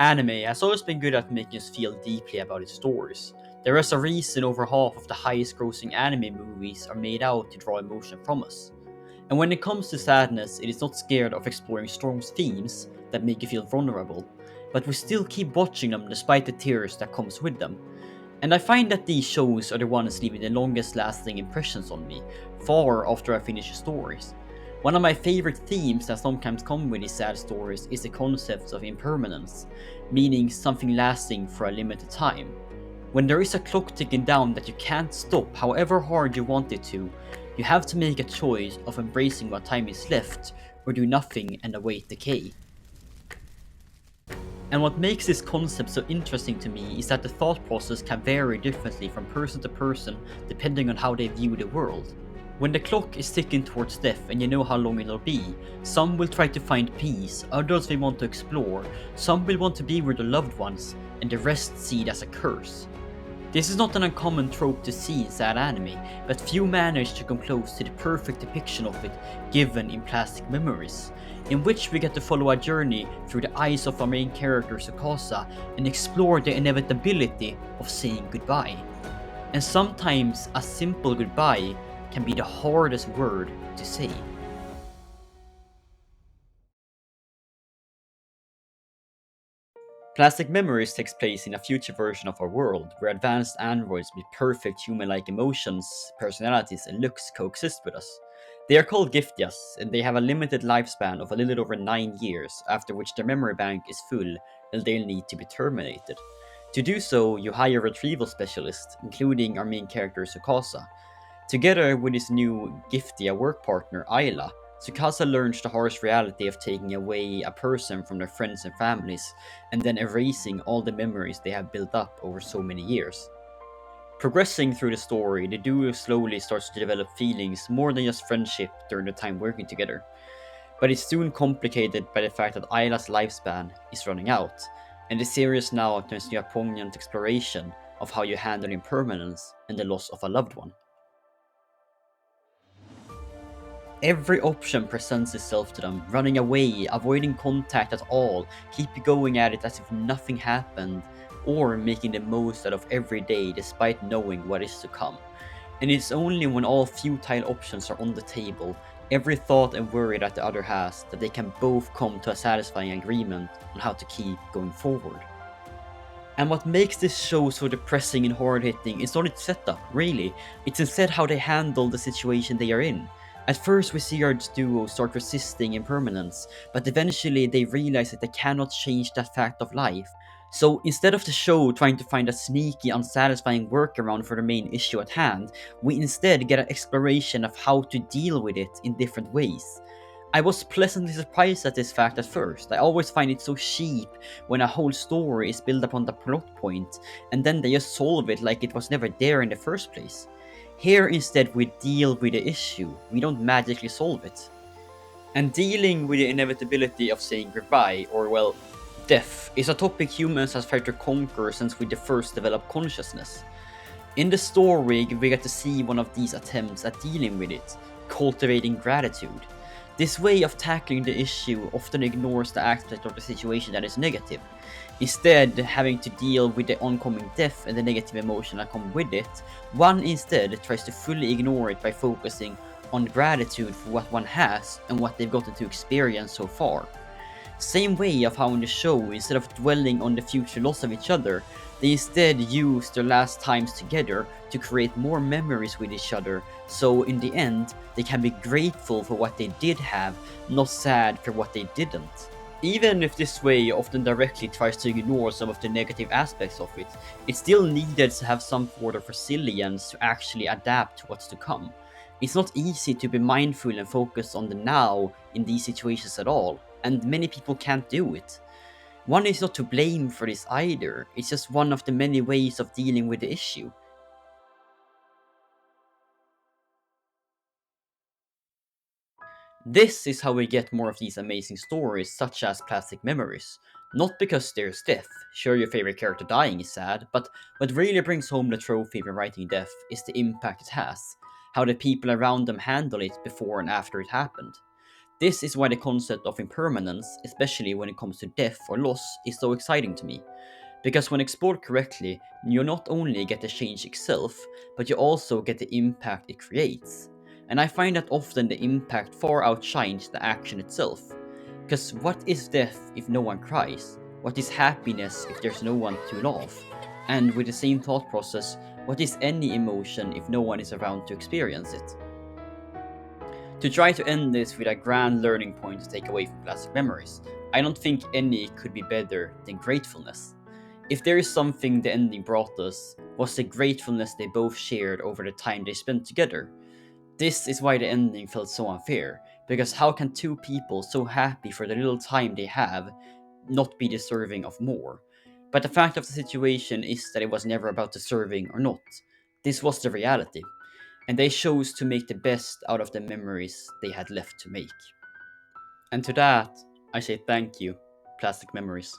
Anime has always been good at making us feel deeply about its stories. There is a reason over half of the highest grossing anime movies are made out to draw emotion from us. And when it comes to sadness, it is not scared of exploring strong themes that make you feel vulnerable, but we still keep watching them despite the tears that comes with them. And I find that these shows are the ones leaving the longest lasting impressions on me, far after I finish the stories. One of my favorite themes that sometimes come with these sad stories is the concept of impermanence, meaning something lasting for a limited time. When there is a clock ticking down that you can't stop however hard you want it to, you have to make a choice of embracing what time is left or do nothing and await decay. And what makes this concept so interesting to me is that the thought process can vary differently from person to person depending on how they view the world. When the clock is ticking towards death and you know how long it'll be, some will try to find peace, others will want to explore, some will want to be with their loved ones, and the rest see it as a curse. This is not an uncommon trope to see in sad anime, but few manage to come close to the perfect depiction of it given in Plastic Memories, in which we get to follow a journey through the eyes of our main character Tsukasa and explore the inevitability of saying goodbye. And sometimes a simple goodbye can be the hardest word to say. Plastic Memories takes place in a future version of our world, where advanced androids with perfect human-like emotions, personalities, and looks coexist with us. They are called Giftias, and they have a limited lifespan of a little over 9 years, after which their memory bank is full and they'll need to be terminated. To do so, you hire a retrieval specialist, including our main character Sukasa. Together with his new Giftia work partner Ayla, Tsukasa learns the harsh reality of taking away a person from their friends and families, and then erasing all the memories they have built up over so many years. Progressing through the story, the duo slowly starts to develop feelings more than just friendship during the time working together. But it's soon complicated by the fact that Ayla's lifespan is running out, and the series now turns to a poignant exploration of how you handle impermanence and the loss of a loved one. Every option presents itself to them, running away, avoiding contact at all, keep going at it as if nothing happened, or making the most out of every day despite knowing what is to come. And it's only when all futile options are on the table, every thought and worry that the other has, that they can both come to a satisfying agreement on how to keep going forward. And what makes this show so depressing and hard-hitting is not its setup, really. It's instead how they handle the situation they are in. At first we see our duo start resisting impermanence, but eventually they realize that they cannot change that fact of life. So instead of the show trying to find a sneaky, unsatisfying workaround for the main issue at hand, we instead get an exploration of how to deal with it in different ways. I was pleasantly surprised at this fact at first. I always find it so cheap when a whole story is built upon the plot point, and then they just solve it like it was never there in the first place. Here instead we deal with the issue, we don't magically solve it. And dealing with the inevitability of saying goodbye, or well, death, is a topic humans have tried to conquer since we first developed consciousness. In the story, we get to see one of these attempts at dealing with it, cultivating gratitude. This way of tackling the issue often ignores the aspect of the situation that is negative. Instead, having to deal with the oncoming death and the negative emotion that come with it, one instead tries to fully ignore it by focusing on gratitude for what one has and what they've gotten to experience so far. Same way of how in the show, instead of dwelling on the future loss of each other, they instead use their last times together to create more memories with each other, so in the end, they can be grateful for what they did have, not sad for what they didn't. Even if this way often directly tries to ignore some of the negative aspects of it, it's still needed to have some sort of resilience to actually adapt to what's to come. It's not easy to be mindful and focus on the now in these situations at all, and many people can't do it. One is not to blame for this either, it's just one of the many ways of dealing with the issue. This is how we get more of these amazing stories such as Plastic Memories. Not because there's death, sure your favorite character dying is sad, but what really brings home the trophy when writing death is the impact it has, how the people around them handle it before and after it happened. This is why the concept of impermanence, especially when it comes to death or loss, is so exciting to me. Because when explored correctly, you not only get the change itself, but you also get the impact it creates. And I find that often the impact far outshines the action itself. Because what is death if no one cries? What is happiness if there's no one to laugh? And with the same thought process, what is any emotion if no one is around to experience it? To try to end this with a grand learning point to take away from plastic memories, I don't think any could be better than gratefulness. If there is something the ending brought us, was the gratefulness they both shared over the time they spent together. This is why the ending felt so unfair, because how can two people so happy for the little time they have not be deserving of more? But the fact of the situation is that it was never about deserving or not. This was the reality, and they chose to make the best out of the memories they had left to make. And to that, I say thank you, Plastic Memories.